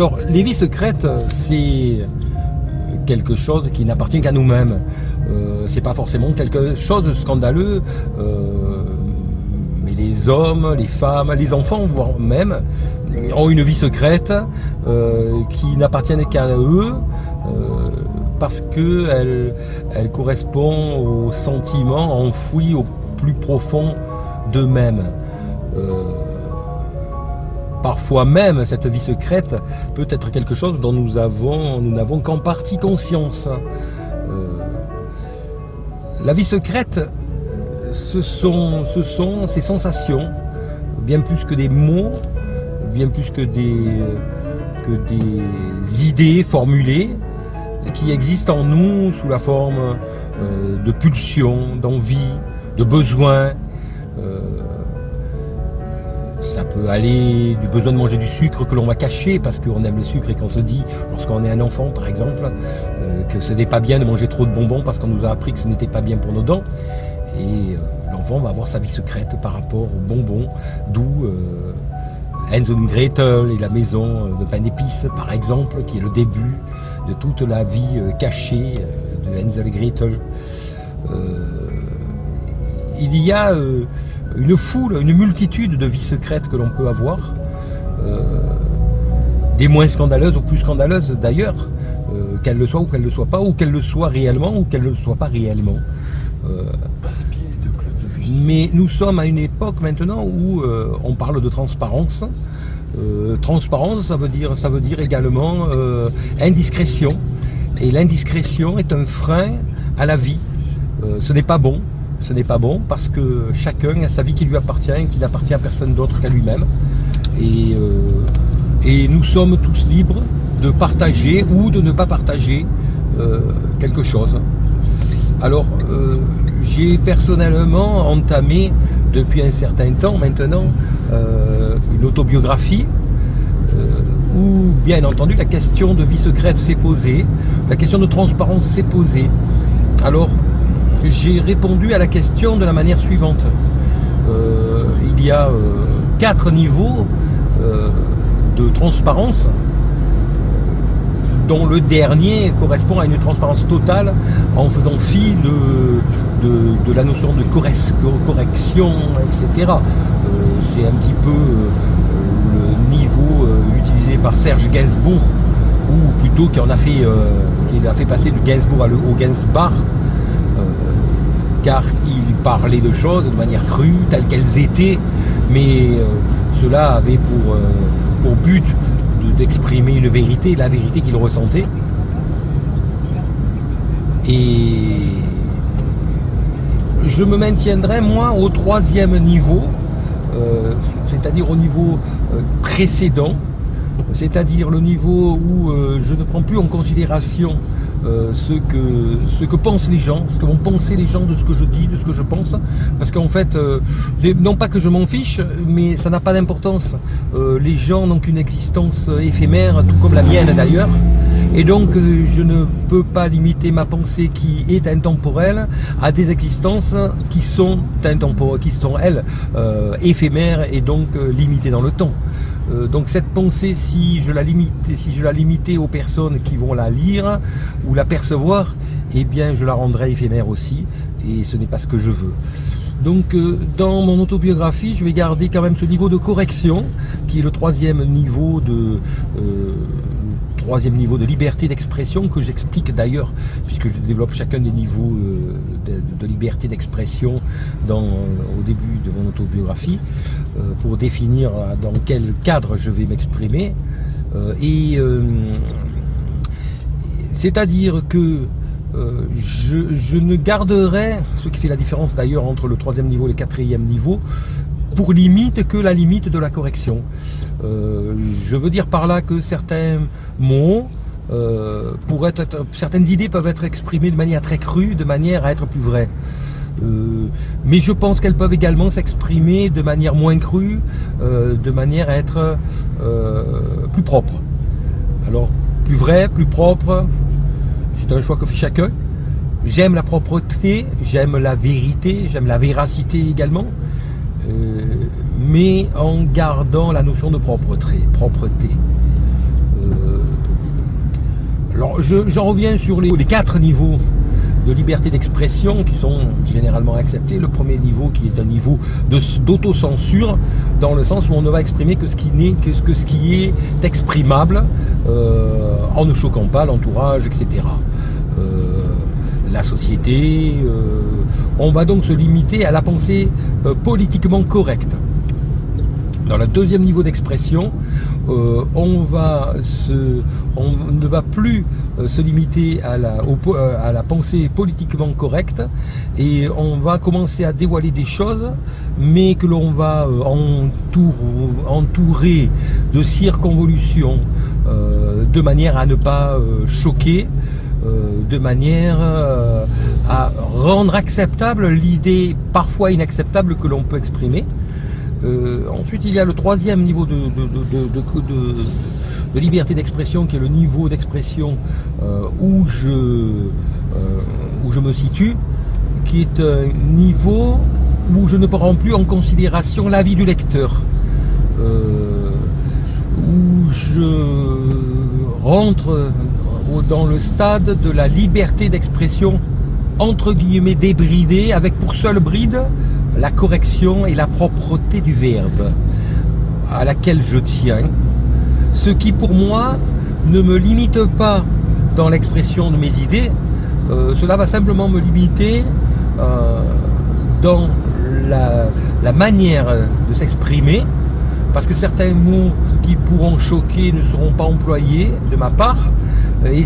Alors, les vies secrètes, c'est quelque chose qui n'appartient qu'à nous-mêmes. C'est pas forcément quelque chose de scandaleux, mais les hommes, les femmes, les enfants, voire même, ont une vie secrète qui n'appartient qu'à eux, parce qu'elle correspond aux sentiments enfouis au plus profond d'eux-mêmes. Parfois même, cette vie secrète peut être quelque chose dont nous n'avons qu'en partie conscience. La vie secrète, ce sont ces sensations, bien plus que des mots, bien plus que des idées formulées, qui existent en nous sous la forme de pulsions, d'envie, de besoins. Ça peut aller du besoin de manger du sucre que l'on va cacher parce qu'on aime le sucre et qu'on se dit, lorsqu'on est un enfant par exemple, que ce n'est pas bien de manger trop de bonbons parce qu'on nous a appris que ce n'était pas bien pour nos dents. Et l'enfant va avoir sa vie secrète par rapport aux bonbons, d'où Hansel und Gretel et la maison de pain d'épices par exemple, qui est le début de toute la vie cachée de Hansel et Gretel. Il y a une foule, une multitude de vies secrètes que l'on peut avoir, des moins scandaleuses ou plus scandaleuses d'ailleurs, qu'elles le soient ou qu'elles ne le soient pas, ou qu'elles le soient réellement ou qu'elles ne le soient pas réellement. Mais nous sommes à une époque maintenant où on parle de transparence. Transparence, ça veut dire également indiscrétion. Et l'indiscrétion est un frein à la vie. Ce n'est pas bon. Ce n'est pas bon parce que chacun a sa vie qui lui appartient, qui n'appartient à personne d'autre qu'à lui-même. Et nous sommes tous libres de partager ou de ne pas partager quelque chose. Alors, j'ai personnellement entamé depuis un certain temps maintenant une autobiographie où, bien entendu, la question de vie secrète s'est posée, la question de transparence s'est posée. Alors, j'ai répondu à la question de la manière suivante. Il y a 4 niveaux de transparence, dont le dernier correspond à une transparence totale en faisant fi de la notion de correction, etc. C'est un petit peu le niveau utilisé par Serge Gainsbourg, ou plutôt qu'il a fait passer du Gainsbourg au Gainsbar, car il parlait de choses de manière crue, telles qu'elles étaient, mais cela avait pour but d'exprimer une vérité, la vérité qu'il ressentait. Et je me maintiendrai, moi, au 3e niveau, c'est-à-dire au niveau précédent, c'est-à-dire le niveau où je ne prends plus en considération ce que pensent les gens, ce que vont penser les gens de ce que je dis, de ce que je pense, parce qu'en fait, non pas que je m'en fiche, mais ça n'a pas d'importance. Les gens n'ont qu'une existence éphémère, tout comme la mienne d'ailleurs, et donc je ne peux pas limiter ma pensée qui est intemporelle à des existences qui sont intemporelles, qui sont elles éphémères et donc limitées dans le temps. Donc cette pensée, si je la limitais aux personnes qui vont la lire ou la percevoir, eh bien je la rendrai éphémère aussi, et ce n'est pas ce que je veux. Donc dans mon autobiographie, je vais garder quand même ce niveau de correction, qui est le 3e niveau de liberté d'expression, que j'explique d'ailleurs, puisque je développe chacun des niveaux de liberté d'expression au début de mon autobiographie, pour définir dans quel cadre je vais m'exprimer. C'est-à-dire que je ne garderai, ce qui fait la différence d'ailleurs entre le 3e niveau et le 4e niveau, pour limite que la limite de la correction. Je veux dire par là que certains mots, certaines idées peuvent être exprimées de manière très crue, de manière à être plus vraies. Mais je pense qu'elles peuvent également s'exprimer de manière moins crue, de manière à être plus propre. Alors, plus vrai, plus propre, c'est un choix que fait chacun. J'aime la propreté, j'aime la vérité, j'aime la véracité également, mais en gardant la notion de propreté. Alors j'en reviens sur les 4 niveaux de liberté d'expression qui sont généralement acceptés. Le premier niveau qui est un niveau d'autocensure, dans le sens où on ne va exprimer que ce qui est exprimable, en ne choquant pas l'entourage, etc. La société, on va donc se limiter à la pensée politiquement correcte. Dans le deuxième niveau d'expression, on ne va plus se limiter à la pensée politiquement correcte, et on va commencer à dévoiler des choses, mais que l'on va entourer de circonvolutions, de manière à ne pas choquer, de manière à rendre acceptable l'idée parfois inacceptable que l'on peut exprimer. Ensuite, il y a le troisième niveau de liberté d'expression, qui est le niveau d'expression où je me situe, qui est un niveau où je ne prends plus en considération l'avis du lecteur, où je rentre dans le stade de la liberté d'expression entre guillemets débridée, avec pour seule bride la correction et la propreté du verbe, à laquelle je tiens, ce qui pour moi ne me limite pas dans l'expression de mes idées. Cela va simplement me limiter dans la manière de s'exprimer, parce que certains mots qui pourront choquer ne seront pas employés de ma part, et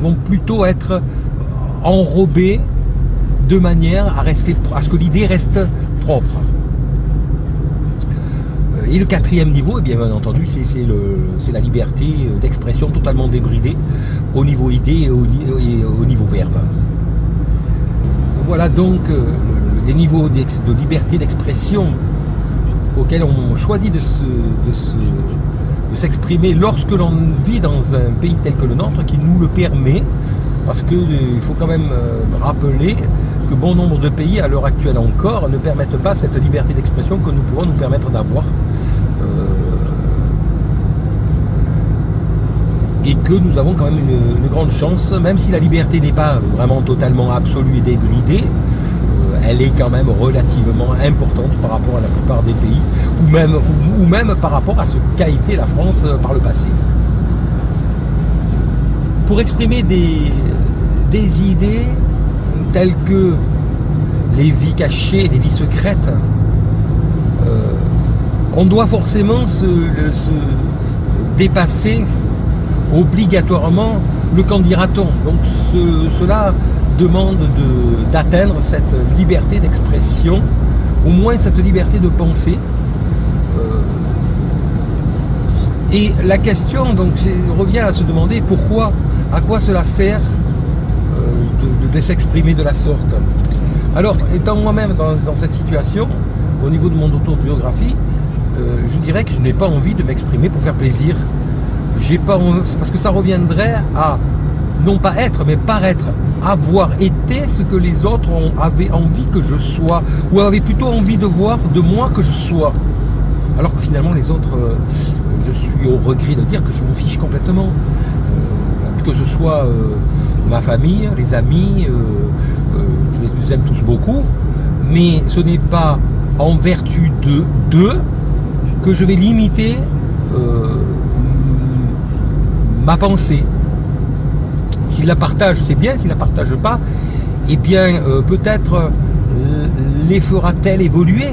vont plutôt être enrobés de manière à ce que l'idée reste propre. Et le quatrième niveau, eh bien entendu, c'est la liberté d'expression totalement débridée au niveau idée et au niveau verbe. Voilà donc les niveaux de liberté d'expression auxquels on choisit de s'exprimer lorsque l'on vit dans un pays tel que le nôtre, qui nous le permet, parce qu'il faut quand même rappeler que bon nombre de pays, à l'heure actuelle encore, ne permettent pas cette liberté d'expression que nous pouvons nous permettre d'avoir, et que nous avons quand même une grande chance, même si la liberté n'est pas vraiment totalement absolue et débridée, elle est quand même relativement importante par rapport à la plupart des pays, ou même par rapport à ce qu'a été la France par le passé. Pour exprimer des idées telles que les vies cachées, les vies secrètes, on doit forcément se dépasser obligatoirement le qu'en dira-t-on. Donc cela demande d'atteindre cette liberté d'expression, au moins cette liberté de penser. Et la question donc revient à se demander pourquoi, à quoi cela sert de s'exprimer de la sorte. Alors, étant moi-même dans cette situation, au niveau de mon autobiographie, je dirais que je n'ai pas envie de m'exprimer pour faire plaisir. J'ai pas envie, parce que ça reviendrait à non pas être, mais paraître, avoir été ce que les autres avaient envie que je sois, ou avaient plutôt envie de voir de moi que je sois. Alors que finalement les autres, je suis au regret de dire que je m'en fiche complètement. Que ce soit ma famille, les amis, je les aime tous beaucoup, mais ce n'est pas en vertu d'eux que je vais limiter ma pensée. S'ils la partagent, c'est bien. S'ils la partagent pas, eh bien peut-être les fera-t-elle évoluer.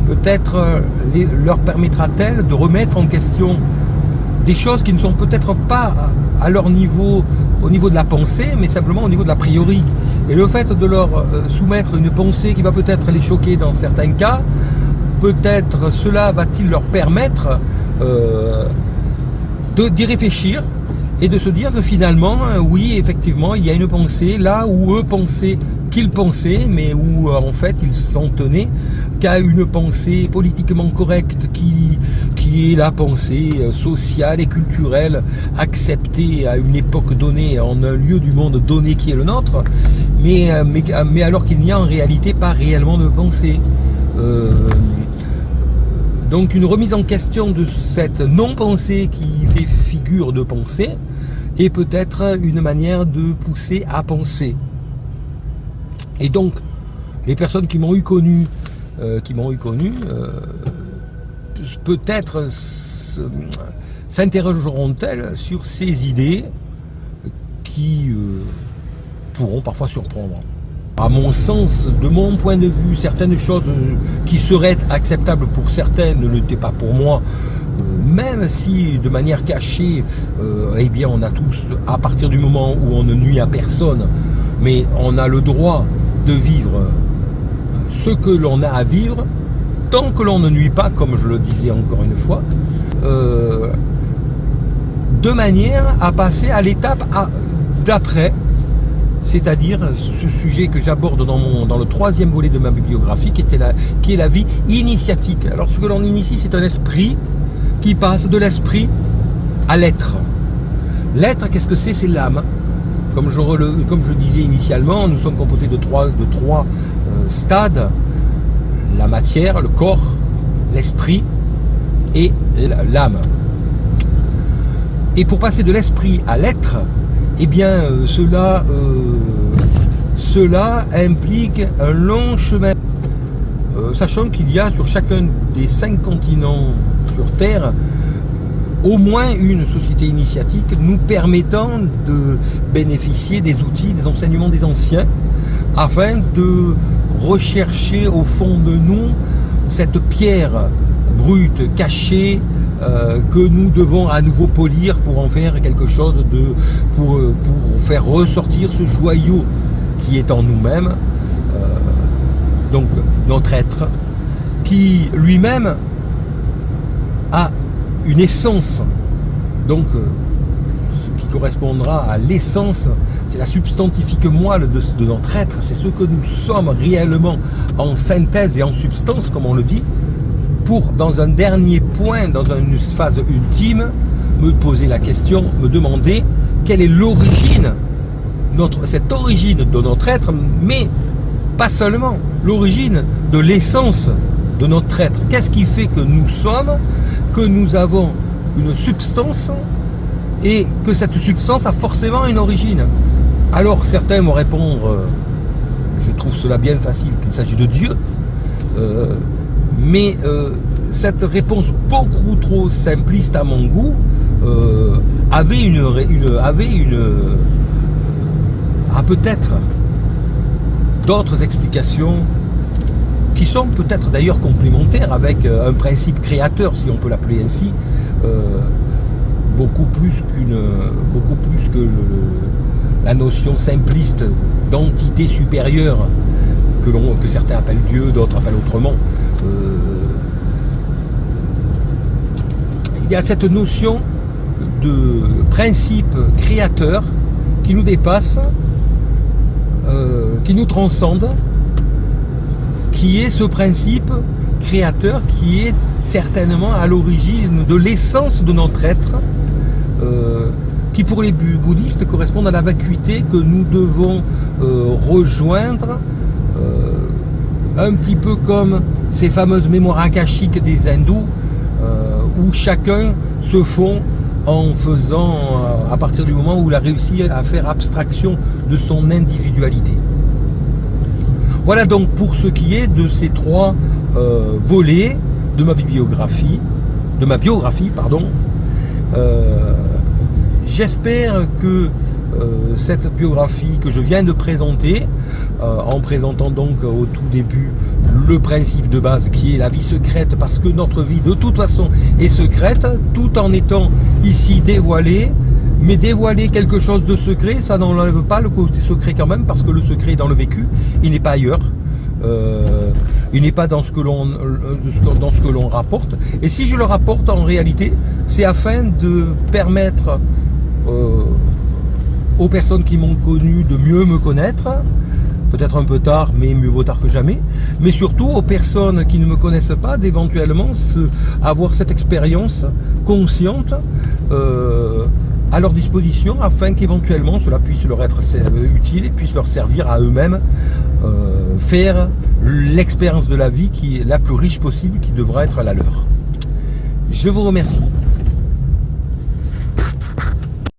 Peut-être leur permettra-t-elle de remettre en question des choses qui ne sont peut-être pas à leur niveau, au niveau de la pensée, mais simplement au niveau de l'a priori. Et le fait de leur soumettre une pensée qui va peut-être les choquer dans certains cas, peut-être cela va-t-il leur permettre d'y réfléchir et de se dire que finalement, oui, effectivement, il y a une pensée là où eux pensaient qu'ils pensaient, mais où en fait ils s'en tenaient qu'à une pensée politiquement correcte qui est la pensée sociale et culturelle acceptée à une époque donnée, en un lieu du monde donné qui est le nôtre, mais alors qu'il n'y a en réalité pas réellement de pensée. Donc une remise en question de cette non-pensée qui fait figure de pensée est peut-être une manière de pousser à penser. Et donc les personnes qui m'ont eu connu, peut-être s'interrogeront-elles sur ces idées qui pourront parfois surprendre. À mon sens, de mon point de vue, certaines choses qui seraient acceptables pour certains ne l'étaient pas pour moi, même si de manière cachée, eh bien on a tous, à partir du moment où on ne nuit à personne, mais on a le droit de vivre ce que l'on a à vivre, tant que l'on ne nuit pas, comme je le disais encore une fois, de manière à passer à l'étape d'après, c'est-à-dire ce sujet que j'aborde dans le troisième volet de ma bibliographie, qui est la vie initiatique. Alors ce que l'on initie, c'est un esprit qui passe de l'esprit à l'être. L'être, qu'est-ce que c'est? C'est l'âme. Comme je disais initialement, nous sommes composés de trois stades: la matière, le corps, l'esprit et l'âme. Et pour passer de l'esprit à l'être, eh bien cela implique un long chemin. Sachant qu'il y a sur chacun des 5 continents sur Terre au moins une société initiatique nous permettant de bénéficier des outils, des enseignements des anciens, afin de rechercher au fond de nous cette pierre brute, cachée, que nous devons à nouveau polir pour en faire quelque chose pour faire ressortir ce joyau qui est en nous-mêmes, donc notre être, qui lui-même a une essence. Donc ce qui correspondra à l'essence, c'est la substantifique moelle de notre être, c'est ce que nous sommes réellement en synthèse et en substance, comme on le dit, pour, dans un dernier point, dans une phase ultime, me poser la question, me demander quelle est l'origine, cette origine de notre être, mais pas seulement, l'origine de l'essence de notre être. Qu'est-ce qui fait que nous sommes, que nous avons une substance et que cette substance a forcément une origine? Alors certains vont répondre, je trouve cela bien facile, qu'il s'agit de Dieu, mais cette réponse beaucoup trop simpliste à mon goût a peut-être d'autres explications qui sont peut-être d'ailleurs complémentaires avec un principe créateur, si on peut l'appeler ainsi, beaucoup plus que la notion simpliste d'entité supérieure que certains appellent Dieu, d'autres appellent autrement. Il y a cette notion de principe créateur qui nous dépasse, qui nous transcende, qui est ce principe créateur qui est certainement à l'origine de l'essence de notre être, qui pour les bouddhistes correspond à la vacuité que nous devons rejoindre, un petit peu comme ces fameuses mémoires akashiques des hindous, où chacun se fond en faisant, à partir du moment où il a réussi à faire abstraction de son individualité. Voilà donc pour ce qui est de ces 3 volets de ma biographie, J'espère que cette biographie que je viens de présenter, en présentant donc au tout début le principe de base qui est la vie secrète, parce que notre vie de toute façon est secrète, tout en étant ici dévoilée, mais dévoiler quelque chose de secret, ça n'enlève pas le côté secret quand même, parce que le secret est dans le vécu, il n'est pas ailleurs. Il n'est pas dans ce que l'on rapporte. Et si je le rapporte, en réalité, c'est afin de permettre aux personnes qui m'ont connu de mieux me connaître, peut-être un peu tard, mais mieux vaut tard que jamais, mais surtout aux personnes qui ne me connaissent pas, d'éventuellement avoir cette expérience consciente à leur disposition, afin qu'éventuellement cela puisse leur être utile et puisse leur servir à eux-mêmes faire l'expérience de la vie qui est la plus riche possible, qui devra être la leur. Je vous remercie.